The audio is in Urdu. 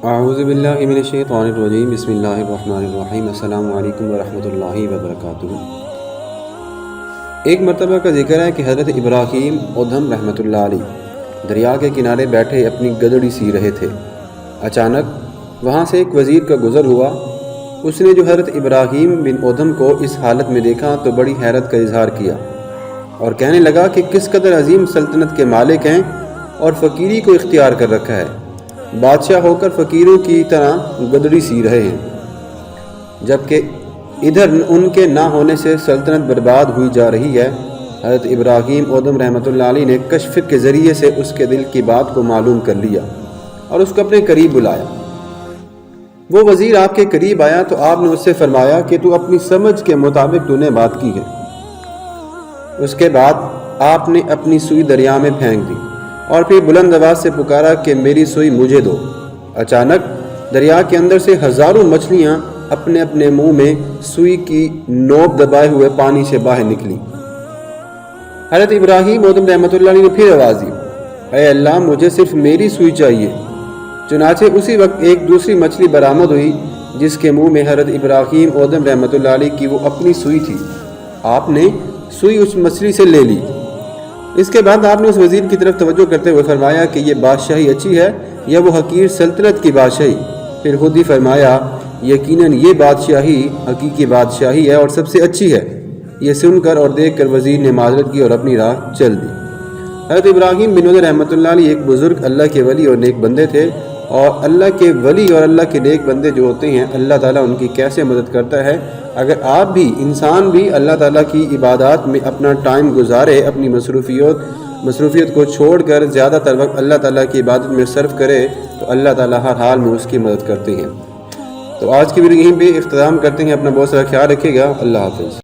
اعوذ باللہ من الشیطان الرجیم، بسم اللہ الرحمن الرحیم۔ السلام علیکم ورحمۃ اللہ وبرکاتہ۔ ایک مرتبہ کا ذکر ہے کہ حضرت ابراہیم اودھم رحمۃ اللہ علیہ دریا کے کنارے بیٹھے اپنی گدڑی سی رہے تھے۔ اچانک وہاں سے ایک وزیر کا گزر ہوا۔ اس نے جو حضرت ابراہیم بن اودھم کو اس حالت میں دیکھا تو بڑی حیرت کا اظہار کیا اور کہنے لگا کہ کس قدر عظیم سلطنت کے مالک ہیں اور فقیری کو اختیار کر رکھا ہے۔ بادشاہ ہو کر فقیروں کی طرح گدڑی سی رہے ہیں، جبکہ ادھر ان کے نہ ہونے سے سلطنت برباد ہوئی جا رہی ہے۔ حضرت ابراہیم اودھم رحمۃ اللہ علیہ نے کشف کے ذریعے سے اس کے دل کی بات کو معلوم کر لیا اور اس کو اپنے قریب بلایا۔ وہ وزیر آپ کے قریب آیا تو آپ نے اس سے فرمایا کہ تو اپنی سمجھ کے مطابق تو نے بات کی ہے۔ اس کے بعد آپ نے اپنی سوئی دریا میں پھینک دی اور پھر بلند آواز سے پکارا کہ میری سوئی مجھے دو۔ اچانک دریا کے اندر سے ہزاروں مچھلیاں اپنے اپنے منہ میں سوئی کی نوک دبائے ہوئے پانی سے باہر نکلی۔ حضرت ابراہیم اودھم رحمۃ اللہ علیہ نے پھر آواز دی، اے اللہ مجھے صرف میری سوئی چاہیے۔ چنانچہ اسی وقت ایک دوسری مچھلی برآمد ہوئی جس کے منہ میں حضرت ابراہیم اودھم رحمۃ اللہ علیہ کی وہ اپنی سوئی تھی۔ آپ نے سوئی اس مچھلی سے لے لی۔ اس کے بعد آپ نے اس وزیر کی طرف توجہ کرتے ہوئے فرمایا کہ یہ بادشاہی اچھی ہے یا وہ حقیر سلطنت کی بادشاہی؟ پھر خود ہی فرمایا یقیناً یہ بادشاہی حقیقی بادشاہی ہے اور سب سے اچھی ہے۔ یہ سن کر اور دیکھ کر وزیر نے معذرت کی اور اپنی راہ چل دی۔ حضرت ابراہیم بن اودھم رحمۃ اللہ علیہ ایک بزرگ اللہ کے ولی اور نیک بندے تھے، اور اللہ کے ولی اور اللہ کے نیک بندے جو ہوتے ہیں اللہ تعالیٰ ان کی کیسے مدد کرتا ہے۔ اگر آپ بھی انسان بھی اللہ تعالیٰ کی عبادات میں اپنا ٹائم گزارے، اپنی مصروفیت کو چھوڑ کر زیادہ تر وقت اللہ تعالیٰ کی عبادت میں صرف کرے تو اللہ تعالیٰ ہر حال میں اس کی مدد کرتے ہیں۔ تو آج کی ویڈیو یہیں پہ اختتام کرتے ہیں۔ اپنا بہت سارا خیال رکھیے گا۔ اللہ حافظ۔